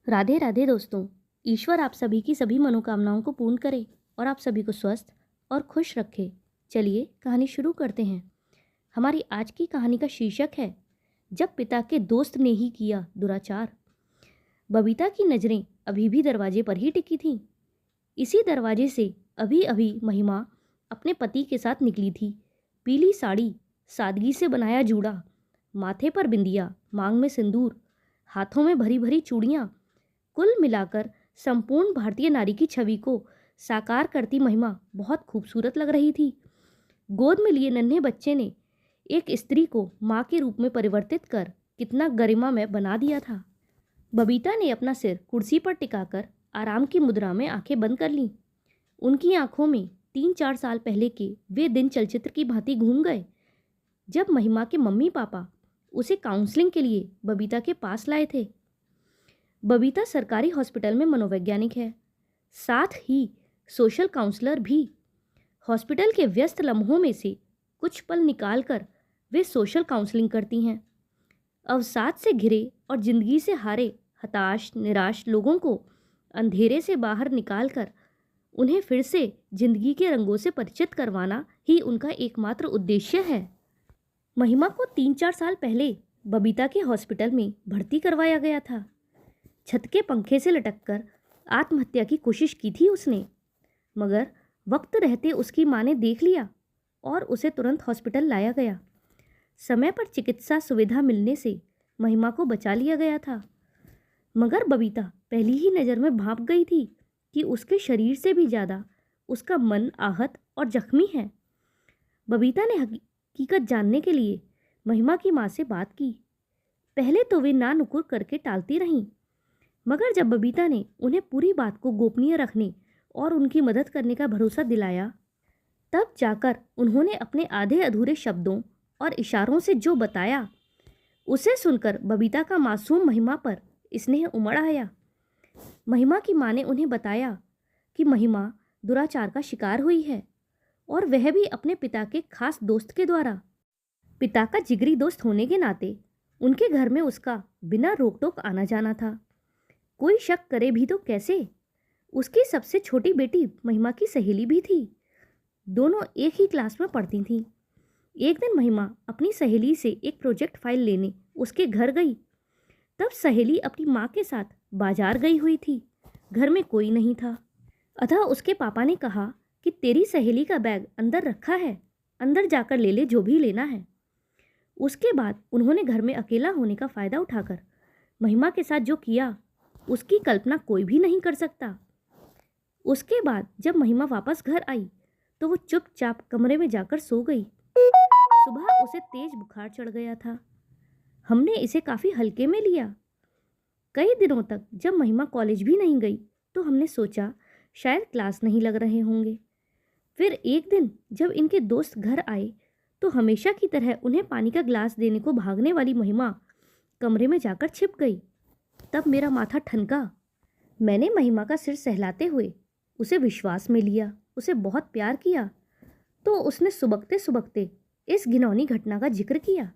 राधे राधे दोस्तों। ईश्वर आप सभी की सभी मनोकामनाओं को पूर्ण करे और आप सभी को स्वस्थ और खुश रखे। चलिए कहानी शुरू करते हैं। हमारी आज की कहानी का शीर्षक है जब पिता के दोस्त ने ही किया दुराचार। बबीता की नज़रें अभी भी दरवाजे पर ही टिकी थीं। इसी दरवाजे से अभी अभी महिमा अपने पति के साथ निकली थी। पीली साड़ी, सादगी से बनाया जूड़ा, माथे पर बिंदिया, मांग में सिंदूर, हाथों में भरी भरी चूड़ियाँ, कुल मिलाकर संपूर्ण भारतीय नारी की छवि को साकार करती महिमा बहुत खूबसूरत लग रही थी। गोद में लिए नन्हे बच्चे ने एक स्त्री को माँ के रूप में परिवर्तित कर कितना गरिमामय बना दिया था। बबीता ने अपना सिर कुर्सी पर टिकाकर आराम की मुद्रा में आंखें बंद कर लीं। उनकी आंखों में 3-4 साल पहले के वे दिन चलचित्र की भांति घूम गए, जब महिमा के मम्मी पापा उसे काउंसलिंग के लिए बबीता के पास लाए थे। बबीता सरकारी हॉस्पिटल में मनोवैज्ञानिक है, साथ ही सोशल काउंसलर भी। हॉस्पिटल के व्यस्त लम्हों में से कुछ पल निकालकर वे सोशल काउंसलिंग करती हैं। अवसाद से घिरे और जिंदगी से हारे, हताश निराश लोगों को अंधेरे से बाहर निकालकर उन्हें फिर से जिंदगी के रंगों से परिचित करवाना ही उनका एकमात्र उद्देश्य है। महिमा को 3-4 साल पहले बबीता के हॉस्पिटल में भर्ती करवाया गया था। छत के पंखे से लटककर आत्महत्या की कोशिश की थी उसने, मगर वक्त रहते उसकी मां ने देख लिया और उसे तुरंत हॉस्पिटल लाया गया। समय पर चिकित्सा सुविधा मिलने से महिमा को बचा लिया गया था, मगर बबीता पहली ही नज़र में भांप गई थी कि उसके शरीर से भी ज़्यादा उसका मन आहत और जख्मी है। बबीता ने हकीकत जानने के लिए महिमा की माँ से बात की। पहले तो वे ना नुकुर करके टालती रहीं, मगर जब बबीता ने उन्हें पूरी बात को गोपनीय रखने और उनकी मदद करने का भरोसा दिलाया, तब जाकर उन्होंने अपने आधे अधूरे शब्दों और इशारों से जो बताया, उसे सुनकर बबीता का मासूम महिमा पर स्नेह उमड़ आया। महिमा की माँ ने उन्हें बताया कि महिमा दुराचार का शिकार हुई है, और वह भी अपने पिता के खास दोस्त के द्वारा। पिता का जिगरी दोस्त होने के नाते उनके घर में उसका बिना रोक टोक आना जाना था। कोई शक करे भी तो कैसे? उसकी सबसे छोटी बेटी महिमा की सहेली भी थी। दोनों एक ही क्लास में पढ़ती थीं। एक दिन महिमा अपनी सहेली से एक प्रोजेक्ट फाइल लेने उसके घर गई। तब सहेली अपनी माँ के साथ बाजार गई हुई थी। घर में कोई नहीं था। अतः उसके पापा ने कहा कि तेरी सहेली का बैग अंदर रखा है, अंदर जाकर ले ले जो भी लेना है। उसके बाद उन्होंने घर में अकेला होने का फ़ायदा उठाकर महिमा के साथ जो किया, उसकी कल्पना कोई भी नहीं कर सकता। उसके बाद जब महिमा वापस घर आई तो वो चुपचाप कमरे में जाकर सो गई। सुबह उसे तेज बुखार चढ़ गया था। हमने इसे काफ़ी हल्के में लिया। कई दिनों तक जब महिमा कॉलेज भी नहीं गई तो हमने सोचा शायद क्लास नहीं लग रहे होंगे। फिर एक दिन जब इनके दोस्त घर आए तो हमेशा की तरह उन्हें पानी का ग्लास देने को भागने वाली महिमा कमरे में जाकर छिप गई। तब मेरा माथा ठनका। मैंने महिमा का सिर सहलाते हुए उसे विश्वास में लिया, उसे बहुत प्यार किया। तो उसने सुबकते सुबकते इस घिनौनी घटना का जिक्र किया,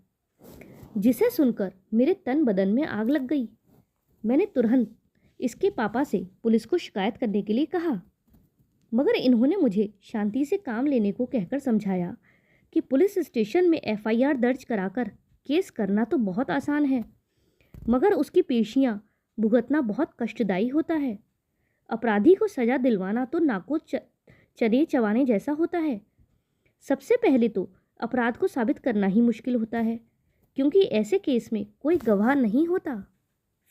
जिसे सुनकर मेरे तन बदन में आग लग गई। मैंने तुरंत इसके पापा से पुलिस को शिकायत करने के लिए कहा, मगर इन्होंने मुझे शांति से काम लेने को कहकर समझाया कि पुलिस स्टेशन में एफआईआर दर्ज कराकर केस करना तो बहुत आसान है, मगर उसकी पेशियां भुगतना बहुत कष्टदायी होता है। अपराधी को सज़ा दिलवाना तो नाको चने चबाने जैसा होता है। सबसे पहले तो अपराध को साबित करना ही मुश्किल होता है, क्योंकि ऐसे केस में कोई गवाह नहीं होता।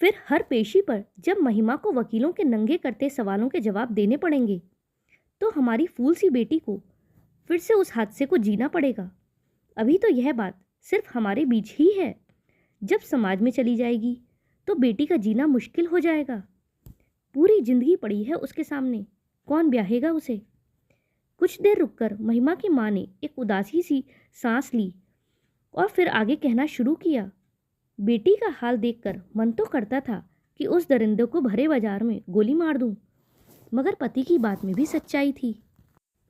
फिर हर पेशी पर जब महिमा को वकीलों के नंगे करते सवालों के जवाब देने पड़ेंगे, तो हमारी फूल सी बेटी को फिर से उस हादसे को जीना पड़ेगा। अभी तो यह बात सिर्फ हमारे बीच ही है। जब समाज में चली जाएगी तो बेटी का जीना मुश्किल हो जाएगा। पूरी जिंदगी पड़ी है उसके सामने, कौन ब्याहेगा उसे? कुछ देर रुककर महिमा की माँ ने एक उदासी सी सांस ली और फिर आगे कहना शुरू किया। बेटी का हाल देखकर मन तो करता था कि उस दरिंदे को भरे बाजार में गोली मार दूं, मगर पति की बात में भी सच्चाई थी।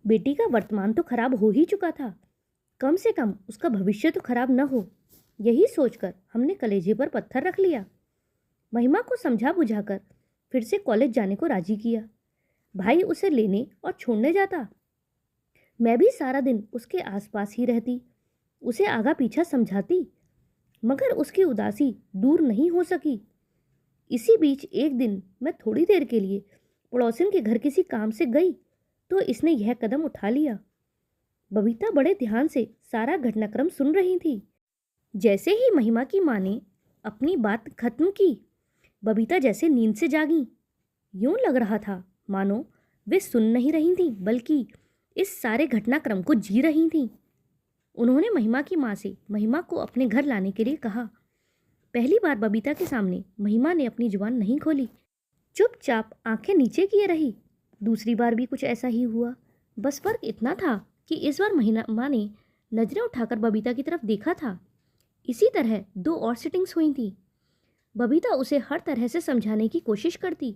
बेटी का वर्तमान तो खराब हो ही चुका था, कम से कम उसका भविष्य तो खराब न हो। यही सोचकर हमने कलेजे पर पत्थर रख लिया। महिमा को समझा बुझाकर फिर से कॉलेज जाने को राजी किया। भाई उसे लेने और छोड़ने जाता। मैं भी सारा दिन उसके आसपास ही रहती, उसे आगा पीछा समझाती, मगर उसकी उदासी दूर नहीं हो सकी। इसी बीच एक दिन मैं थोड़ी देर के लिए पड़ोसिन के घर किसी काम से गई तो इसने यह कदम उठा लिया। बबीता बड़े ध्यान से सारा घटनाक्रम सुन रही थी। जैसे ही महिमा की माँ ने अपनी बात खत्म की, बबीता जैसे नींद से जागी। यूं लग रहा था मानो वे सुन नहीं रही थीं, बल्कि इस सारे घटनाक्रम को जी रही थीं। उन्होंने महिमा की माँ से महिमा को अपने घर लाने के लिए कहा। पहली बार बबीता के सामने महिमा ने अपनी जुबान नहीं खोली, चुपचाप आंखें नीचे किए रही। दूसरी बार भी कुछ ऐसा ही हुआ। बस फर्क इतना था कि इस बार महिमा ने नजरें उठाकर बबीता की तरफ देखा था। इसी तरह 2 और सिटिंग्स हुई थी। बबीता उसे हर तरह से समझाने की कोशिश करती,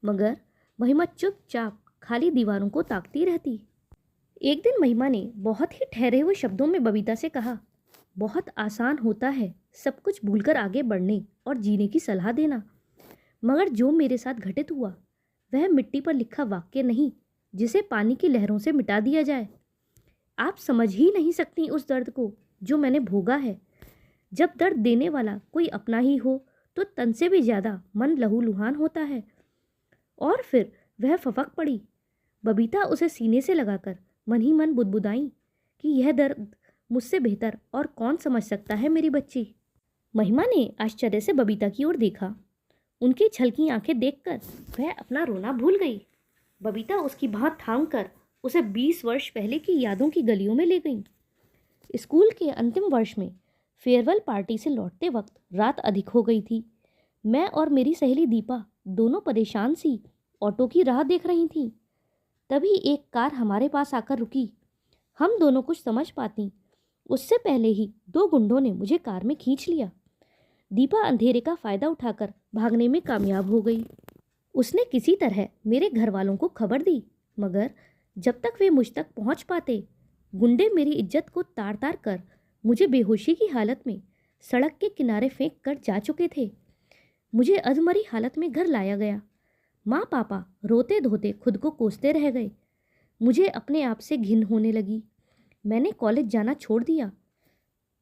मगर महिमा चुपचाप खाली दीवारों को ताकती रहती। एक दिन महिमा ने बहुत ही ठहरे हुए शब्दों में बबीता से कहा, बहुत आसान होता है सब कुछ भूलकर आगे बढ़ने और जीने की सलाह देना, मगर जो मेरे साथ घटित हुआ वह मिट्टी पर लिखा वाक्य नहीं जिसे पानी की लहरों से मिटा दिया जाए। आप समझ ही नहीं सकती उस दर्द को जो मैंने भोगा है। जब दर्द देने वाला कोई अपना ही हो तो तन से भी ज़्यादा मन लहूलुहान होता है। और फिर वह फपक पड़ी। बबीता उसे सीने से लगाकर मन ही मन बुदबुदाई कि यह दर्द मुझसे बेहतर और कौन समझ सकता है मेरी बच्ची। महिमा ने आश्चर्य से बबीता की ओर देखा। उनकी छलकी आंखें देखकर वह अपना रोना भूल गई। बबीता उसकी बाँह थामकर उसे 20 वर्ष पहले की यादों की गलियों में ले गई। स्कूल के अंतिम वर्ष में फेयरवेल पार्टी से लौटते वक्त रात अधिक हो गई थी। मैं और मेरी सहेली दीपा दोनों परेशान सी ऑटो की राह देख रही थीं। तभी एक कार हमारे पास आकर रुकी। हम दोनों कुछ समझ पाती उससे पहले ही 2 गुंडों ने मुझे कार में खींच लिया। दीपा अंधेरे का फ़ायदा उठाकर भागने में कामयाब हो गई। उसने किसी तरह मेरे घर वालों को खबर दी, मगर जब तक वे मुझ तक पहुंच पाते, गुंडे मेरी इज्जत को तार तार कर मुझे बेहोशी की हालत में सड़क के किनारे फेंक कर जा चुके थे। मुझे अधमरी हालत में घर लाया गया। माँ पापा रोते धोते खुद को कोसते रह गए। मुझे अपने आप से घिन होने लगी। मैंने कॉलेज जाना छोड़ दिया।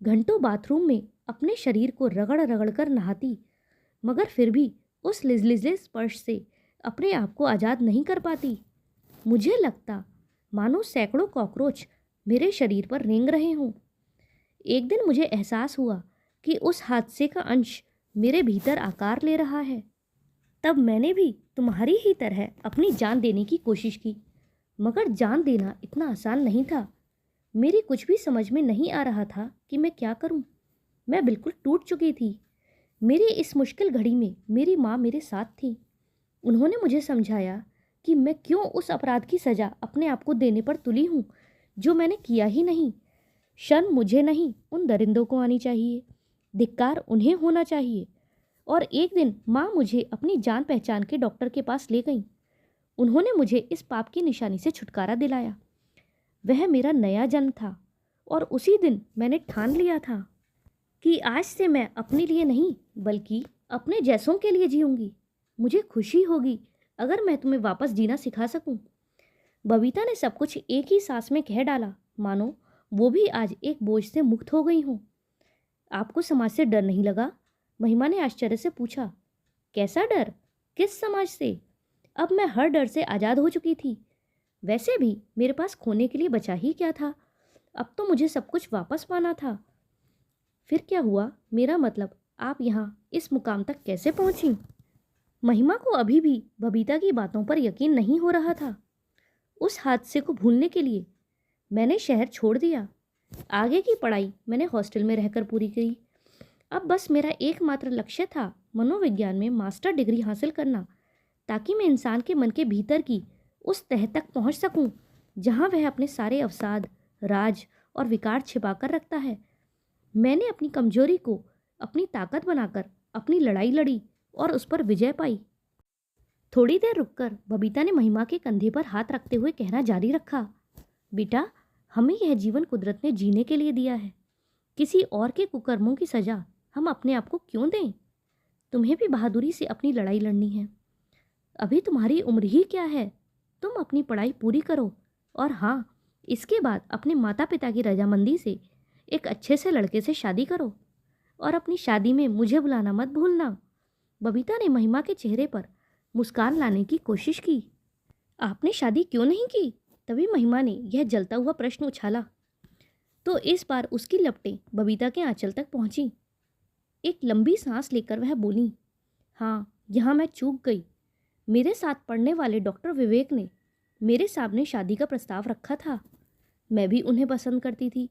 घंटों बाथरूम में अपने शरीर को रगड़ रगड़ कर नहाती, मगर फिर भी उस लिजलिजे स्पर्श से अपने आप को आज़ाद नहीं कर पाती। मुझे लगता मानो सैकड़ों कॉकरोच मेरे शरीर पर रेंग रहे हों। एक दिन मुझे एहसास हुआ कि उस हादसे का अंश मेरे भीतर आकार ले रहा है। तब मैंने भी तुम्हारी ही तरह अपनी जान देने की कोशिश की, मगर जान देना इतना आसान नहीं था। मेरी कुछ भी समझ में नहीं आ रहा था कि मैं क्या करूं। मैं बिल्कुल टूट चुकी थी। मेरी इस मुश्किल घड़ी में मेरी माँ मेरे साथ थी। उन्होंने मुझे समझाया कि मैं क्यों उस अपराध की सज़ा अपने आप को देने पर तुली हूँ जो मैंने किया ही नहीं। शर्म मुझे नहीं, उन दरिंदों को आनी चाहिए। धिक्कार उन्हें होना चाहिए। और एक दिन माँ मुझे अपनी जान पहचान के डॉक्टर के पास ले गई। उन्होंने मुझे इस पाप की निशानी से छुटकारा दिलाया। वह मेरा नया जन्म था और उसी दिन मैंने ठान लिया था कि आज से मैं अपने लिए नहीं बल्कि अपने जैसों के लिए जीऊँगी। मुझे खुशी होगी अगर मैं तुम्हें वापस जीना सिखा सकूं। बबीता ने सब कुछ एक ही सांस में कह डाला, मानो वो भी आज एक बोझ से मुक्त हो गई हूँ। आपको समाज से डर नहीं लगा? महिमा ने आश्चर्य से पूछा। कैसा डर? किस समाज से? अब मैं हर डर से आज़ाद हो चुकी थी। वैसे भी मेरे पास खोने के लिए बचा ही क्या था? अब तो मुझे सब कुछ वापस पाना था। फिर क्या हुआ? मेरा मतलब, आप यहाँ इस मुकाम तक कैसे पहुँची? महिमा को अभी भी बबीता की बातों पर यकीन नहीं हो रहा था। उस हादसे को भूलने के लिए मैंने शहर छोड़ दिया। आगे की पढ़ाई मैंने हॉस्टल में रहकर पूरी की। अब बस मेरा एकमात्र लक्ष्य था मनोविज्ञान में मास्टर डिग्री हासिल करना, ताकि मैं इंसान के मन के भीतर की उस तह तक पहुंच सकूं जहां वह अपने सारे अवसाद, राज और विकार छिपा कर रखता है। मैंने अपनी कमजोरी को अपनी ताकत बनाकर अपनी लड़ाई लड़ी और उस पर विजय पाई। थोड़ी देर रुककर बबीता ने महिमा के कंधे पर हाथ रखते हुए कहना जारी रखा, बेटा, हमें यह जीवन कुदरत ने जीने के लिए दिया है। किसी और के कुकर्मों की सजा हम अपने आप को क्यों दें? तुम्हें भी बहादुरी से अपनी लड़ाई लड़नी है। अभी तुम्हारी उम्र ही क्या है, तुम अपनी पढ़ाई पूरी करो और हाँ, इसके बाद अपने माता पिता की रजामंदी से एक अच्छे से लड़के से शादी करो और अपनी शादी में मुझे बुलाना मत भूलना। बबीता ने महिमा के चेहरे पर मुस्कान लाने की कोशिश की। आपने शादी क्यों नहीं की? तभी महिमा ने यह जलता हुआ प्रश्न उछाला तो इस बार उसकी लपटें बबीता के आंचल तक पहुंची। एक लंबी सांस लेकर वह बोली, हाँ, यहाँ मैं चूक गई। मेरे साथ पढ़ने वाले डॉक्टर विवेक ने मेरे सामने शादी का प्रस्ताव रखा था। मैं भी उन्हें पसंद करती थी,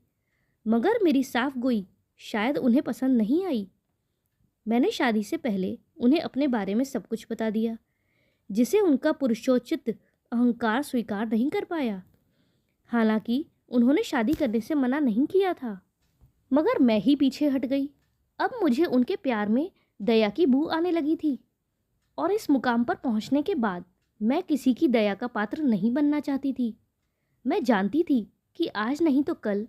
मगर मेरी साफ गोई शायद उन्हें पसंद नहीं आई। मैंने शादी से पहले उन्हें अपने बारे में सब कुछ बता दिया, जिसे उनका पुरुषोचित अहंकार स्वीकार नहीं कर पाया। हालांकि उन्होंने शादी करने से मना नहीं किया था, मगर मैं ही पीछे हट गई। अब मुझे उनके प्यार में दया की बू आने लगी थी और इस मुकाम पर पहुंचने के बाद मैं किसी की दया का पात्र नहीं बनना चाहती थी। मैं जानती थी कि आज नहीं तो कल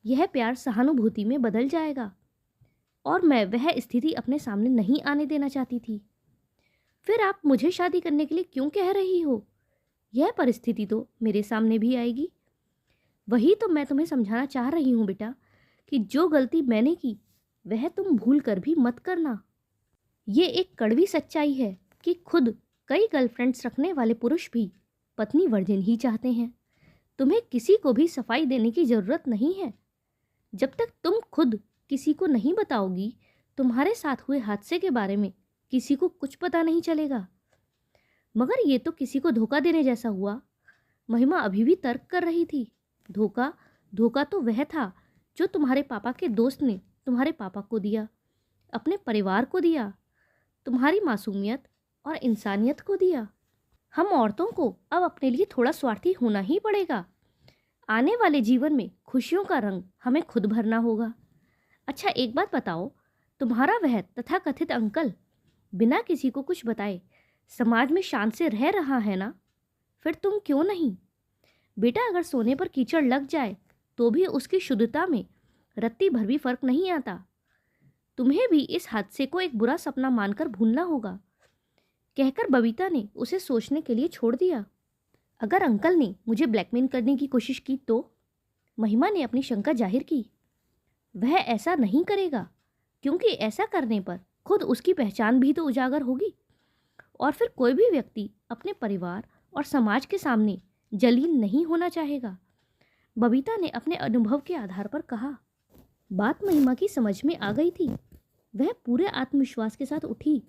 यह प्यार सहानुभूति में बदल जाएगा और मैं वह स्थिति अपने सामने नहीं आने देना चाहती थी। फिर आप मुझे शादी करने के लिए क्यों कह रही हो? यह परिस्थिति तो मेरे सामने भी आएगी। वही तो मैं तुम्हें समझाना चाह रही हूँ बेटा, कि जो गलती मैंने की वह तुम भूल कर भी मत करना। ये एक कड़वी सच्चाई है कि खुद कई गर्लफ्रेंड्स रखने वाले पुरुष भी पत्नी वर्जिन ही चाहते हैं। तुम्हें किसी को भी सफाई देने की ज़रूरत नहीं है। जब तक तुम खुद किसी को नहीं बताओगी, तुम्हारे साथ हुए हादसे के बारे में किसी को कुछ पता नहीं चलेगा। मगर ये तो किसी को धोखा देने जैसा हुआ। महिमा अभी भी तर्क कर रही थी। धोखा तो वह था जो तुम्हारे पापा के दोस्त ने तुम्हारे पापा को दिया, अपने परिवार को दिया, तुम्हारी मासूमियत और इंसानियत को दिया। हम औरतों को अब अपने लिए थोड़ा स्वार्थी होना ही पड़ेगा। आने वाले जीवन में खुशियों का रंग हमें खुद भरना होगा। अच्छा, एक बात बताओ, तुम्हारा वह तथाकथित अंकल बिना किसी को कुछ बताए समाज में शान से रह रहा है ना? फिर तुम क्यों नहीं? बेटा, अगर सोने पर कीचड़ लग जाए तो भी उसकी शुद्धता में रत्ती भर भी फर्क नहीं आता। तुम्हें भी इस हादसे को एक बुरा सपना मानकर भूलना होगा, कहकर बबीता ने उसे सोचने के लिए छोड़ दिया। अगर अंकल ने मुझे ब्लैकमेल करने की कोशिश की तो? महिमा ने अपनी शंका जाहिर की। वह ऐसा नहीं करेगा, क्योंकि ऐसा करने पर खुद उसकी पहचान भी तो उजागर होगी और फिर कोई भी व्यक्ति अपने परिवार और समाज के सामने जलील नहीं होना चाहेगा, बबीता ने अपने अनुभव के आधार पर कहा। बात महिमा की समझ में आ गई थी। वह पूरे आत्मविश्वास के साथ उठी,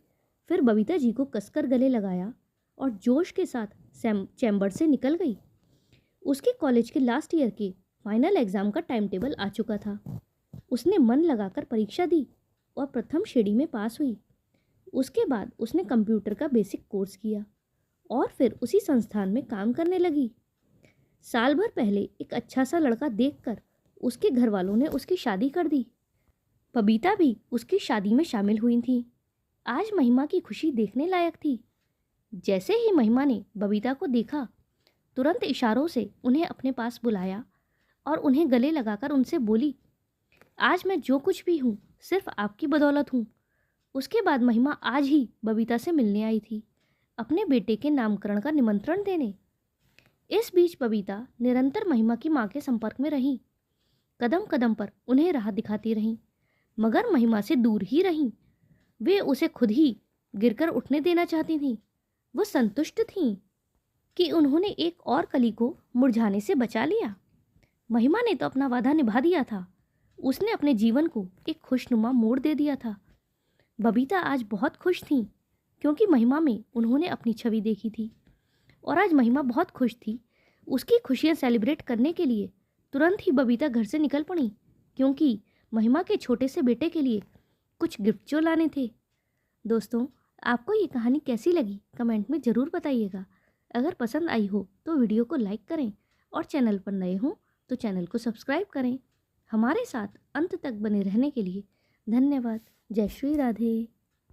फिर बबीता जी को कसकर गले लगाया और जोश के साथ चैम्बर से निकल गई। उसके कॉलेज के लास्ट ईयर के फाइनल एग्ज़ाम का टाइम टेबल आ चुका था। उसने मन लगाकर परीक्षा दी और प्रथम श्रेणी में पास हुई। उसके बाद उसने कंप्यूटर का बेसिक कोर्स किया और फिर उसी संस्थान में काम करने लगी। साल भर पहले एक अच्छा सा लड़का देखकर उसके घर वालों ने उसकी शादी कर दी। बबीता भी उसकी शादी में शामिल हुई थी। आज महिमा की खुशी देखने लायक थी। जैसे ही महिमा ने बबीता को देखा, तुरंत इशारों से उन्हें अपने पास बुलाया और उन्हें गले लगाकर उनसे बोली, आज मैं जो कुछ भी हूँ सिर्फ आपकी बदौलत हूँ। उसके बाद महिमा आज ही बबीता से मिलने आई थी, अपने बेटे के नामकरण का निमंत्रण देने। इस बीच बबीता निरंतर महिमा की माँ के संपर्क में रही, कदम कदम पर उन्हें राह दिखाती रहीं, मगर महिमा से दूर ही रहीं। वे उसे खुद ही गिरकर उठने देना चाहती थीं। वो संतुष्ट थीं कि उन्होंने एक और कली को मुरझाने से बचा लिया। महिमा ने तो अपना वादा निभा दिया था। उसने अपने जीवन को एक खुशनुमा मोड़ दे दिया था। बबीता आज बहुत खुश थी, क्योंकि महिमा में उन्होंने अपनी छवि देखी थी और आज महिमा बहुत खुश थी। उसकी खुशियाँ सेलिब्रेट करने के लिए तुरंत ही बबीता घर से निकल पड़ी, क्योंकि महिमा के छोटे से बेटे के लिए कुछ गिफ्ट जो लाने थे। दोस्तों, आपको ये कहानी कैसी लगी कमेंट में ज़रूर बताइएगा। अगर पसंद आई हो तो वीडियो को लाइक करें और चैनल पर नए हों तो चैनल को सब्सक्राइब करें। हमारे साथ अंत तक बने रहने के लिए धन्यवाद। जय श्री राधे।